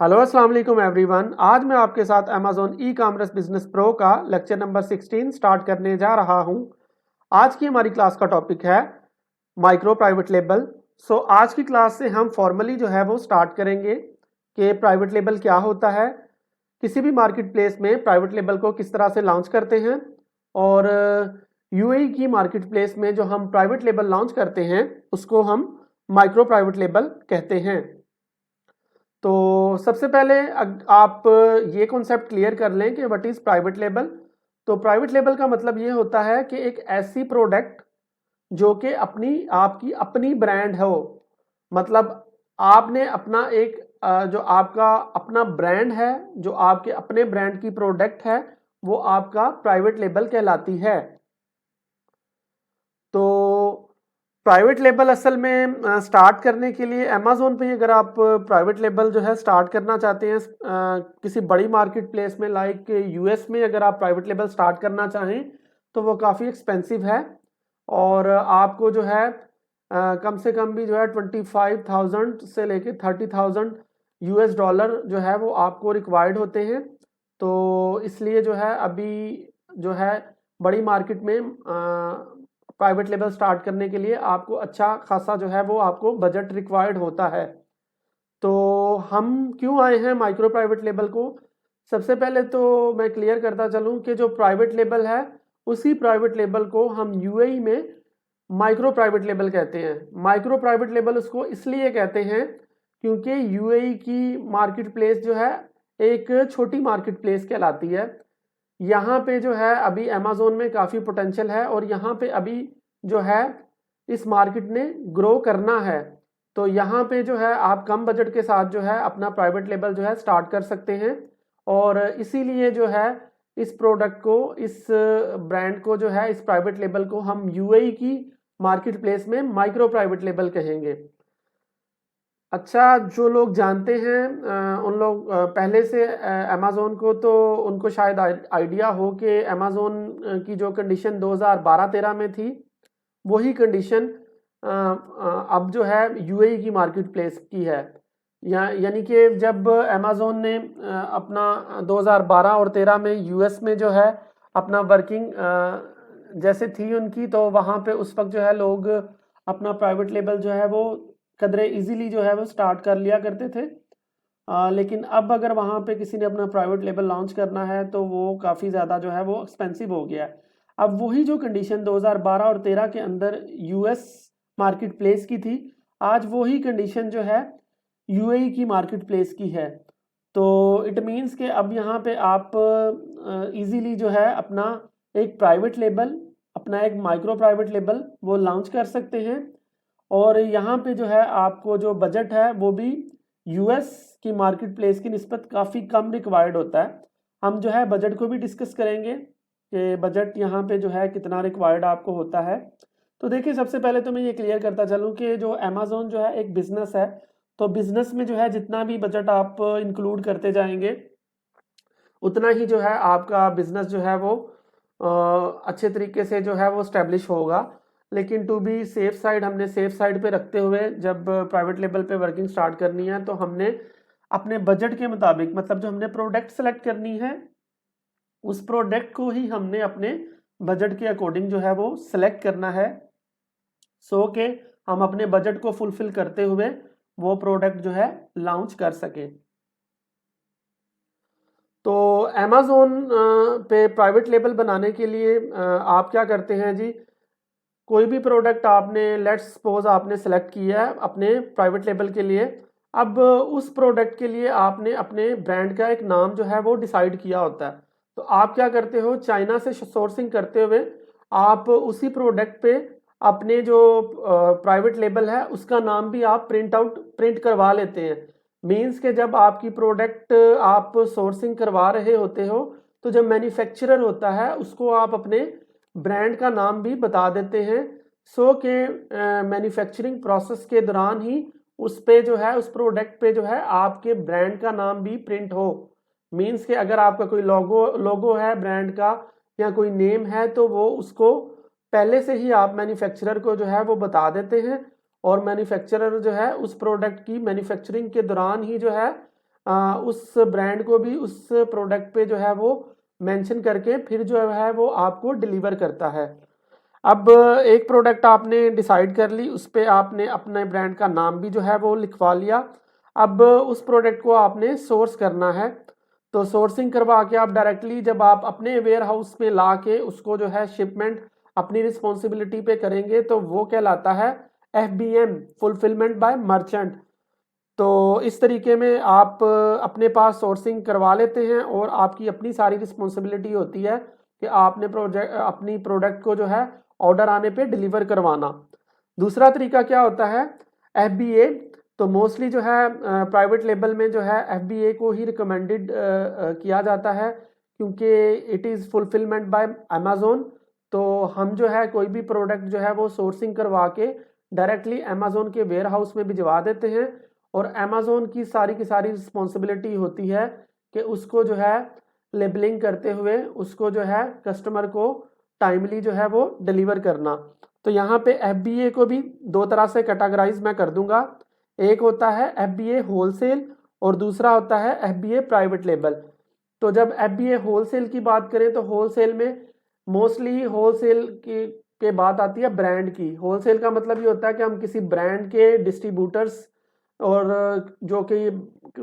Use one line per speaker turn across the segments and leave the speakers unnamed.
Hello अस्सलाम वालेकुम everyone. आज मैं आपके साथ Amazon e commerce business pro का लेक्चर नंबर 16 स्टार्ट करने जा रहा हूं। आज की हमारी क्लास का टॉपिक है माइक्रो प्राइवेट लेबल। आज की क्लास से हम फॉर्मली जो है वो स्टार्ट करेंगे कि प्राइवेट लेबल क्या होता है, किसी भी मार्केट प्लेस में प्राइवेट लेबल को किस तरह से लॉन्च करते हैं, और यूएई की मार्केट प्लेस में जो हम प्राइवेट लेबल लॉन्च करते हैं उसको हम माइक्रो प्राइवेट लेबल कहते हैं। तो सबसे पहले आप ये कॉन्सेप्ट क्लियर कर लें कि व्हाट इज़ प्राइवेट लेबल। तो प्राइवेट लेबल का मतलब ये होता है कि एक ऐसी प्रोडक्ट जो कि आपकी अपनी ब्रांड हो, मतलब आपने अपना एक जो आपका अपना ब्रांड है, जो आपके अपने ब्रांड की प्रोडक्ट है, वो आपका प्राइवेट लेबल कहलाती है। तो प्राइवेट लेबल असल में स्टार्ट करने के लिए अमेजोन पे अगर आप प्राइवेट लेबल जो है स्टार्ट करना चाहते हैं, किसी बड़ी मार्केट प्लेस में लाइक यूएस में अगर आप प्राइवेट लेबल स्टार्ट करना चाहें तो वो काफ़ी एक्सपेंसिव है, और आपको जो है कम से कम भी जो है 25,000 से लेके 30,000 यूएस डॉलर जो है वो आपको रिक्वायर्ड होते हैं। तो इसलिए जो है अभी जो है बड़ी मार्केट में प्राइवेट लेबल स्टार्ट करने के लिए आपको अच्छा खासा जो है वो आपको बजट रिक्वायर्ड होता है। तो हम क्यों आए हैं माइक्रो प्राइवेट लेबल को, सबसे पहले तो मैं क्लियर करता चलूं कि जो प्राइवेट लेबल है उसी प्राइवेट लेबल को हम यूएई में माइक्रो प्राइवेट लेबल कहते हैं। माइक्रो प्राइवेट लेबल उसको इसलिए कहते हैं क्योंकि यूएई की मार्केट प्लेस जो है एक छोटी मार्केट प्लेस कहलाती है। यहाँ पे जो है अभी अमेजोन में काफ़ी पोटेंशियल है, और यहाँ पे अभी जो है इस मार्केट ने ग्रो करना है। तो यहाँ पे जो है आप कम बजट के साथ जो है अपना प्राइवेट लेबल जो है स्टार्ट कर सकते हैं, और इसीलिए जो है इस प्रोडक्ट को, इस ब्रांड को जो है, इस प्राइवेट लेबल को हम यूएई की मार्केट प्लेस में माइक्रो प्राइवेट लेबल कहेंगे। अच्छा, जो लोग जानते हैं उन लोग पहले से अमेजोन को, तो उनको शायद आइडिया हो कि अमेजोन की जो कंडीशन 2012-13 में थी वही कंडीशन अब जो है यूएई की मार्केट प्लेस की है। यानी कि जब अमेजोन ने अपना 2012 और 13 में यूएस में जो है अपना वर्किंग जैसे थी उनकी, तो वहाँ पे उस वक्त जो है लोग अपना प्राइवेट लेबल जो है वो कदरे इजीली जो है वो स्टार्ट कर लिया करते थे। लेकिन अब अगर वहाँ पे किसी ने अपना प्राइवेट लेबल लॉन्च करना है तो वो काफ़ी ज़्यादा जो है वो एक्सपेंसिव हो गया है। अब वही जो कंडीशन 2012 और 13 के अंदर यूएस मार्केट प्लेस की थी, आज वही कंडीशन जो है यूएई की मार्केट प्लेस की है। तो इट मीन्स कि अब यहाँ पे आप इजीली जो है अपना एक प्राइवेट लेबल, अपना एक माइक्रो प्राइवेट लेबल वो लॉन्च कर सकते हैं, और यहाँ पे जो है आपको जो बजट है वो भी यूएस की मार्केट प्लेस की निस्बत काफ़ी कम रिक्वायर्ड होता है। हम जो है बजट को भी डिस्कस करेंगे कि बजट यहाँ पे जो है कितना रिक्वायर्ड आपको होता है। तो देखिए, सबसे पहले तो मैं ये क्लियर करता चलूँ कि जो अमेजोन जो है एक बिजनेस है, तो बिजनेस में जो है जितना भी बजट आप इंक्लूड करते जाएंगे उतना ही जो है आपका बिजनेस जो है वो अच्छे तरीके से जो है वो स्टैब्लिश होगा। लेकिन टू बी सेफ साइड, हमने सेफ साइड पे रखते हुए जब प्राइवेट लेवल पे वर्किंग स्टार्ट करनी है तो हमने अपने बजट के मुताबिक, मतलब जो हमने प्रोडक्ट सेलेक्ट करनी है उस प्रोडक्ट को ही हमने अपने बजट के अकॉर्डिंग जो है वो सिलेक्ट करना है, सो के हम अपने बजट को फुलफिल करते हुए वो प्रोडक्ट जो है लॉन्च कर सकें। तो अमेजोन पे प्राइवेट लेबल बनाने के लिए आप क्या करते हैं जी, कोई भी प्रोडक्ट आपने, लेट्स सपोज आपने सेलेक्ट किया है अपने प्राइवेट लेबल के लिए। अब उस प्रोडक्ट के लिए आपने अपने ब्रांड का एक नाम जो है वो डिसाइड किया होता है। तो आप क्या करते हो, चाइना से सोर्सिंग करते हुए आप उसी प्रोडक्ट पे अपने जो प्राइवेट लेबल है उसका नाम भी आप प्रिंट करवा लेते हैं। मीन्स के जब आपकी प्रोडक्ट आप सोर्सिंग करवा रहे होते हो तो जब मैन्युफैक्चरर होता है उसको आप अपने ब्रांड का नाम भी बता देते हैं, सो के मैन्युफैक्चरिंग प्रोसेस के दौरान ही उस पे जो है, उस प्रोडक्ट पे जो है आपके ब्रांड का नाम भी प्रिंट हो। मीन्स के अगर आपका कोई लोगो है ब्रांड का या कोई नेम है तो वो उसको पहले से ही आप मैन्युफैक्चरर को जो है वो बता देते हैं, और मैन्युफैक्चरर जो है उस प्रोडक्ट की मैन्युफैक्चरिंग के दौरान ही जो है उस ब्रांड को भी उस प्रोडक्ट पे जो है वो मेंशन करके फिर जो है वो आपको डिलीवर करता है। अब एक प्रोडक्ट आपने डिसाइड कर ली, उस पर आपने अपने ब्रांड का नाम भी जो है वो लिखवा लिया। अब उस प्रोडक्ट को आपने सोर्स करना है, तो सोर्सिंग करवा के आप डायरेक्टली जब आप अपने वेयर हाउस में ला के उसको जो है शिपमेंट अपनी रिस्पॉन्सिबिलिटी पे करेंगे तो वो कहलाता है FBM, फुलफिलमेंट बाय मर्चेंट। तो इस तरीके में आप अपने पास सोर्सिंग करवा लेते हैं और आपकी अपनी सारी रिस्पॉन्सिबिलिटी होती है कि आपने अपनी प्रोडक्ट को जो है ऑर्डर आने पे डिलीवर करवाना। दूसरा तरीका क्या होता है, FBA। तो मोस्टली जो है प्राइवेट लेबल में जो है FBA को ही रिकमेंडेड किया जाता है, क्योंकि it is fulfilment bye Amazon. तो हम जो है कोई भी प्रोडक्ट जो है वो सोर्सिंग करवा के डायरेक्टली अमेजोन के वेयर हाउस में भिजवा देते हैं, और अमेजोन की सारी रिस्पॉन्सिबिलिटी होती है कि उसको जो है लेबलिंग करते हुए उसको जो है कस्टमर को टाइमली जो है वो डिलीवर करना। तो यहाँ पे FBA को भी दो तरह से कैटेगराइज मैं कर दूंगा। एक होता है FBA होलसेल और दूसरा होता है FBA प्राइवेट लेबल। तो जब FBA होलसेल की बात करें तो होलसेल में मोस्टली होलसेल के बात आती है ब्रांड की। होलसेल का मतलब ये होता है कि हम किसी ब्रांड के डिस्ट्रीब्यूटर्स और जो कि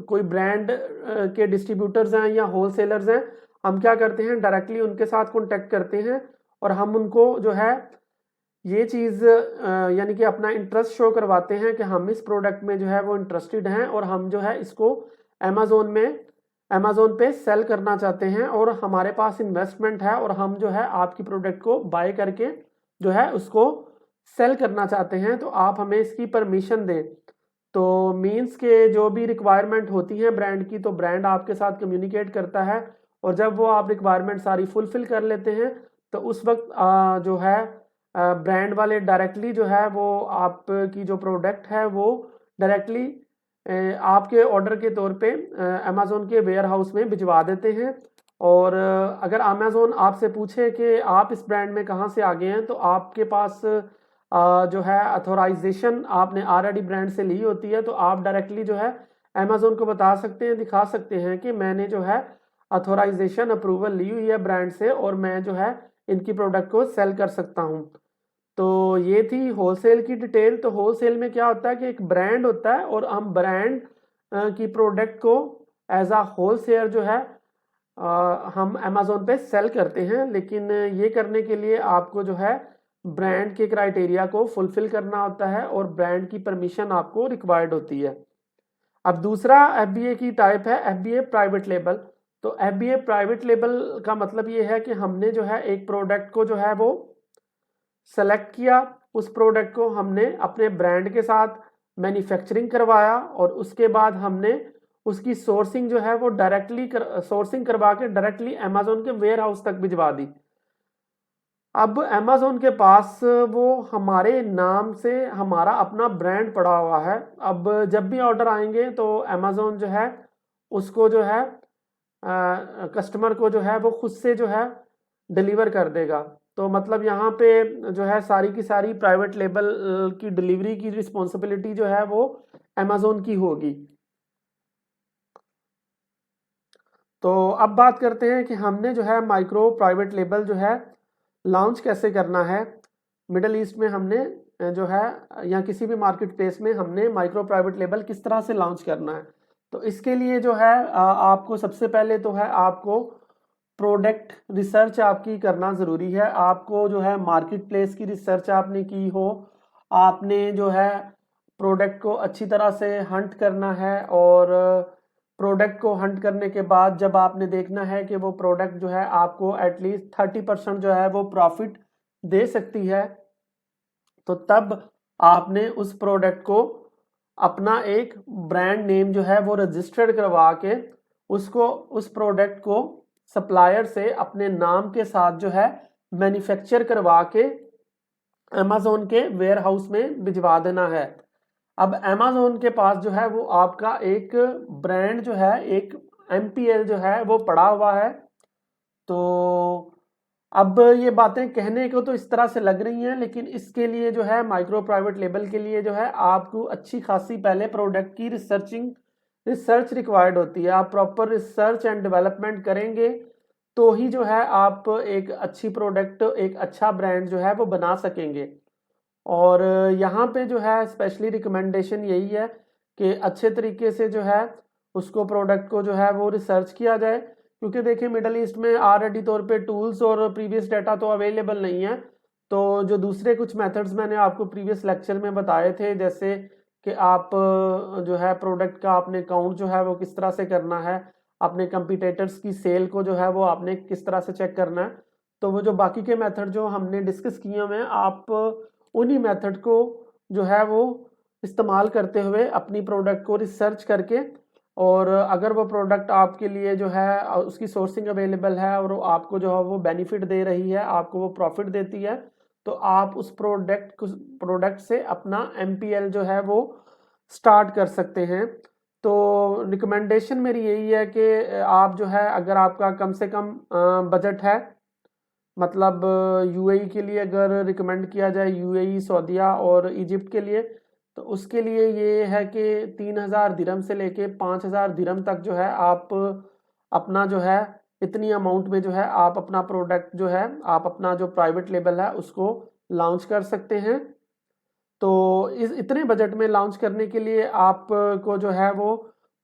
कोई ब्रांड के डिस्ट्रीब्यूटर्स हैं या होलसेलर्स हैं, हम क्या करते हैं डायरेक्टली उनके साथ कॉन्टेक्ट करते हैं और हम उनको जो है ये चीज़ यानी कि अपना इंटरेस्ट शो करवाते हैं कि हम इस प्रोडक्ट में जो है वो इंटरेस्टेड हैं और हम जो है इसको अमेजोन पे सेल करना चाहते हैं और हमारे पास इन्वेस्टमेंट है और हम जो है आपकी प्रोडक्ट को बाय करके जो है उसको सेल करना चाहते हैं, तो आप हमें इसकी परमिशन दें। तो मीन्स के जो भी रिक्वायरमेंट होती है ब्रांड की, तो ब्रांड आपके साथ कम्युनिकेट करता है और जब वो आप रिक्वायरमेंट सारी फुलफिल कर लेते हैं तो उस वक्त जो है ब्रांड वाले डायरेक्टली जो है वो आपकी जो प्रोडक्ट है वो डायरेक्टली आपके ऑर्डर के तौर पे अमेजोन के वेयर हाउस में भिजवा देते हैं। और अगर अमेजोन आपसे पूछे कि आप इस ब्रांड में कहाँ से आ गए हैं, तो आपके पास जो है अथोराइजेशन आपने ऑलरेडी ब्रांड से ली होती है, तो आप डायरेक्टली जो है अमेजोन को बता सकते हैं, दिखा सकते हैं कि मैंने जो है अथोराइजेशन अप्रूवल ली हुई है ब्रांड से और मैं जो है इनकी प्रोडक्ट को सेल कर सकता हूँ। तो ये थी होलसेल की डिटेल। तो होलसेल में क्या होता है कि एक ब्रांड होता है और हम ब्रांड की प्रोडक्ट को एज अ होलसेलर जो है हम अमेजोन पे सेल करते हैं, लेकिन ये करने के लिए आपको जो है ब्रांड के क्राइटेरिया को फुलफिल करना होता है और ब्रांड की परमिशन आपको रिक्वायर्ड होती है। अब दूसरा FBA की टाइप है FBA प्राइवेट लेबल। तो FBA प्राइवेट लेबल का मतलब ये है कि हमने जो है एक प्रोडक्ट को जो है वो सेलेक्ट किया, उस प्रोडक्ट को हमने अपने ब्रांड के साथ मैन्युफैक्चरिंग करवाया और उसके बाद हमने उसकी सोर्सिंग जो है वो डायरेक्टली सोर्सिंग करवा के डायरेक्टली अमेजोन के वेयर हाउस तक भिजवा दी। अब अमेजोन के पास वो हमारे नाम से हमारा अपना ब्रांड पड़ा हुआ है। अब जब भी ऑर्डर आएंगे तो अमेजोन जो है उसको जो है कस्टमर को जो है वो खुद से जो है डिलीवर कर देगा। तो मतलब यहाँ पे जो है सारी की सारी प्राइवेट लेबल की डिलीवरी की रिस्पॉन्सिबिलिटी जो है वो अमेजोन की होगी। तो अब बात करते हैं कि हमने जो है माइक्रो प्राइवेट लेबल जो है लॉन्च कैसे करना है। मिडल ईस्ट में हमने जो है या किसी भी मार्केट प्लेस में हमने माइक्रो प्राइवेट लेबल किस तरह से लॉन्च करना है। तो इसके लिए जो है आपको सबसे पहले तो है आपको प्रोडक्ट रिसर्च आपकी करना ज़रूरी है। आपको जो है मार्केट प्लेस की रिसर्च आपने की हो, आपने जो है प्रोडक्ट को अच्छी तरह से हंट करना है और प्रोडक्ट को हंट करने के बाद जब आपने देखना है कि वो प्रोडक्ट जो है आपको एटलीस्ट 30% जो है वो प्रॉफिट दे सकती है, तो तब आपने उस प्रोडक्ट को अपना एक ब्रांड नेम जो है वो रजिस्टर्ड करवा के उसको उस प्रोडक्ट को सप्लायर से अपने नाम के साथ जो है मैन्युफैक्चर करवा के अमेजोन के वेयर हाउस में भिजवा देना है। अब अमेजोन के पास जो है वो आपका एक ब्रांड जो है एक MPL जो है वो पड़ा हुआ है। तो अब ये बातें कहने को तो इस तरह से लग रही हैं, लेकिन इसके लिए जो है माइक्रो प्राइवेट लेबल के लिए जो है आपको अच्छी खासी पहले प्रोडक्ट की रिसर्चिंग रिसर्च रिक्वायर्ड होती है। आप प्रॉपर रिसर्च एंड डेवलपमेंट करेंगे तो ही जो है आप एक अच्छी प्रोडक्ट, एक अच्छा ब्रांड जो है वो बना सकेंगे। और यहाँ पे जो है स्पेशली रिकमेंडेशन यही है कि अच्छे तरीके से जो है उसको, प्रोडक्ट को जो है वो रिसर्च किया जाए, क्योंकि देखिए मिडल ईस्ट में ऑलरेडी तौर पे टूल्स और प्रीवियस डाटा तो अवेलेबल नहीं है। तो जो दूसरे कुछ मेथड्स मैंने आपको प्रीवियस लेक्चर में बताए थे, जैसे कि आप जो है प्रोडक्ट का आपने काउंट जो है वो किस तरह से करना है, अपने कंपटीटर्स की सेल को जो है वो आपने किस तरह से चेक करना है, तो वो जो बाकी के मेथड जो हमने डिस्कस किए हुए हैं, आप उन्हीं मेथड को जो है वो इस्तेमाल करते हुए अपनी प्रोडक्ट को रिसर्च करके, और अगर वो प्रोडक्ट आपके लिए जो है उसकी सोर्सिंग अवेलेबल है और आपको जो है वो बेनिफिट दे रही है, आपको वो प्रॉफिट देती है, तो आप उस प्रोडक्ट से अपना एमपीएल जो है वो स्टार्ट कर सकते हैं। तो रिकमेंडेशन मेरी यही है कि आप जो है, अगर आपका कम से कम बजट है, मतलब यूएई के लिए अगर रिकमेंड किया जाए, यूएई, सऊदीया और इजिप्ट के लिए, तो उसके लिए ये है कि 3,000 दिरहम से लेके 5,000 दिरहम तक जो है आप अपना जो है इतनी अमाउंट में जो है आप अपना प्रोडक्ट जो है, आप अपना जो प्राइवेट लेबल है उसको लॉन्च कर सकते हैं। तो इस इतने बजट में लॉन्च करने के लिए आपको जो है वो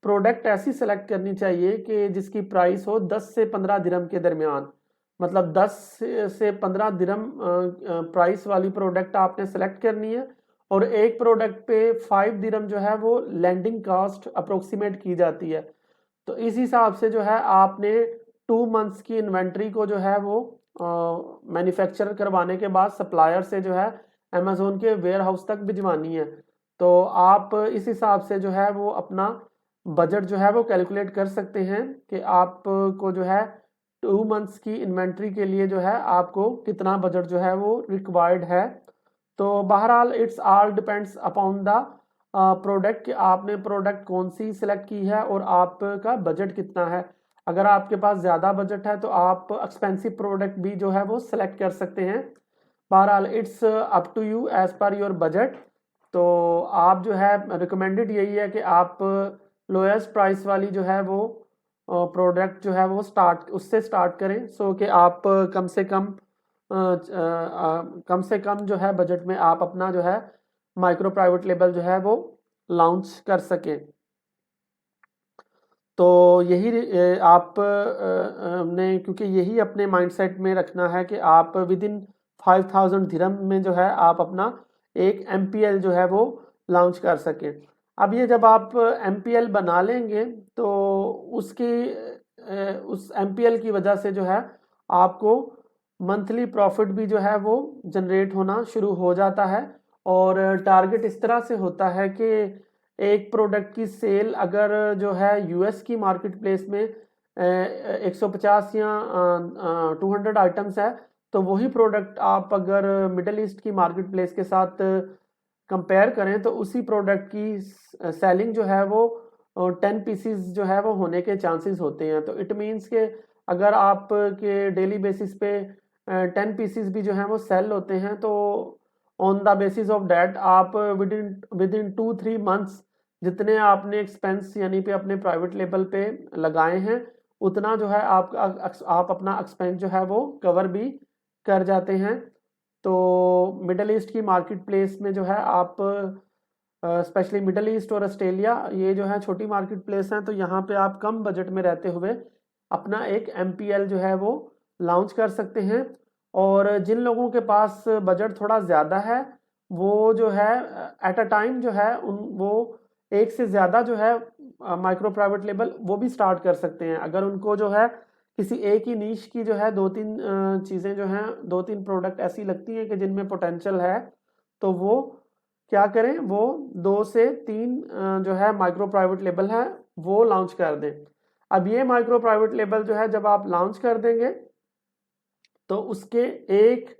प्रोडक्ट ऐसी सेलेक्ट करनी चाहिए कि जिसकी प्राइस हो 10 से 15 दिरहम के दरमियान, मतलब 10 से 15 दिरहम प्राइस वाली प्रोडक्ट आपने सेलेक्ट करनी है। और एक प्रोडक्ट पे 5 दिरहम जो है वो लैंडिंग कॉस्ट अप्रोक्सीमेट की जाती है। तो इस हिसाब से जो है आपने 2 मंथ्स की इन्वेंट्री को जो है वो मैन्युफैक्चर करवाने के बाद सप्लायर से जो है अमेजोन के वेयर हाउस तक भिजवानी है। तो आप इस हिसाब से जो है वो अपना बजट जो है वो कैलकुलेट कर सकते हैं कि आपको जो है 2 मंथ्स की इन्वेंट्री के लिए जो है आपको कितना बजट जो है वो रिक्वायर्ड है। तो बहरहाल it's all depends upon the product, कि आपने प्रोडक्ट कौन सी सिलेक्ट की है और आपका बजट कितना है। अगर आपके पास ज़्यादा बजट है तो आप एक्सपेंसिव प्रोडक्ट भी जो है वो सिलेक्ट कर सकते हैं। बहरहाल it's up to you as per your budget. तो आप जो है रिकमेंडेड यही है कि आप लोएस्ट प्राइस वाली जो है वो प्रोडक्ट जो है वो उससे स्टार्ट करें, सो कि आप कम से कम जो है बजट में आप अपना जो है माइक्रो प्राइवेट लेबल जो है वो लॉन्च कर सकें। तो यही आप ने, क्योंकि यही अपने माइंडसेट में रखना है कि आप विद इन 5,000 दिरहम में जो है आप अपना एक एमपीएल जो है वो लॉन्च कर सकें। अब ये जब आप एमपीएल बना लेंगे तो उसकी उस एमपीएल की वजह से जो है आपको मंथली प्रॉफिट भी जो है वो जनरेट होना शुरू हो जाता है। और टारगेट इस तरह से होता है कि एक प्रोडक्ट की सेल अगर जो है यूएस की मार्केट प्लेस में 150 या 200 आइटम्स है, तो वही प्रोडक्ट आप अगर मिडल ईस्ट की मार्केट प्लेस के साथ कंपेयर करें तो उसी प्रोडक्ट की सेलिंग जो है वो 10 पीसीज जो है वो होने के चांसेस होते हैं। तो इट मीन्स के अगर आप के डेली बेसिस पे 10 पीसीज भी जो है वो सेल होते हैं, तो on the basis of that आप विद इन 2-3 मंथ्स जितने आपने एक्सपेंस यानी पे अपने प्राइवेट लेवल पे लगाए हैं, उतना जो है आप अपना एक्सपेंस जो है वो कवर भी कर जाते हैं। तो मिडल ईस्ट की मार्केट प्लेस में जो है आप स्पेशली मिडल ईस्ट और ऑस्ट्रेलिया, ये जो है छोटी मार्केट प्लेस हैं, तो यहाँ पे आप कम बजट में रहते हुए अपना एक एमपीएल जो है वो लॉन्च कर सकते हैं। और जिन लोगों के पास बजट थोड़ा ज़्यादा है, वो जो है एट अ टाइम जो है वो एक से ज़्यादा जो है माइक्रो प्राइवेट लेबल वो भी स्टार्ट कर सकते हैं। अगर उनको जो है किसी एक ही नीश की जो है 2-3 चीज़ें जो हैं, 2-3 प्रोडक्ट ऐसी लगती हैं कि जिनमें पोटेंशियल है, तो वो क्या करें, वो 2 से 3 जो है माइक्रो प्राइवेट लेबल है वो लॉन्च कर दें। अब ये माइक्रो प्राइवेट लेबल जो है जब आप लॉन्च कर देंगे तो उसके एक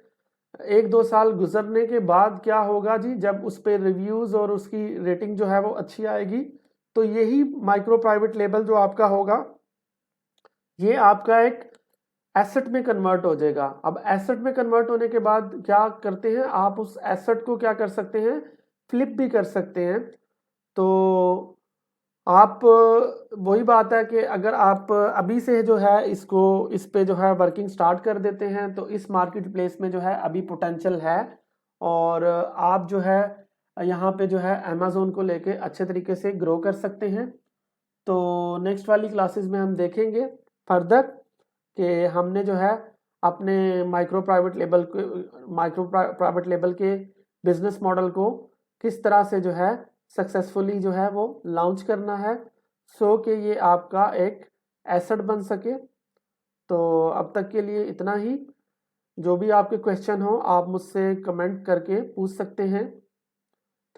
1-2 साल गुजरने के बाद क्या होगा जी, जब उस पर रिव्यूज़ और उसकी रेटिंग जो है वो अच्छी आएगी, तो यही माइक्रो प्राइवेट लेबल जो आपका होगा, ये आपका एक एसेट में कन्वर्ट हो जाएगा। अब एसेट में कन्वर्ट होने के बाद क्या करते हैं, आप उस एसेट को क्या कर सकते हैं, फ्लिप भी कर सकते हैं। तो आप वही बात है कि अगर आप अभी से जो है इसको इस पे जो है वर्किंग स्टार्ट कर देते हैं तो इस मार्केट प्लेस में जो है अभी पोटेंशियल है, और आप जो है यहाँ पे जो है अमेज़ोन को लेके अच्छे तरीके से ग्रो कर सकते हैं। तो नेक्स्ट वाली क्लासेस में हम देखेंगे फर्दर कि हमने जो है अपने माइक्रो प्राइवेट लेबल के बिजनेस मॉडल को किस तरह से जो है सक्सेसफुली जो है वो लॉन्च करना है, सो कि ये आपका एक एसेट बन सके। तो अब तक के लिए इतना ही। जो भी आपके क्वेश्चन हो आप मुझसे कमेंट करके पूछ सकते हैं।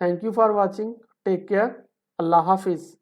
Thank you for watching, take care, अल्लाह हाफिज़।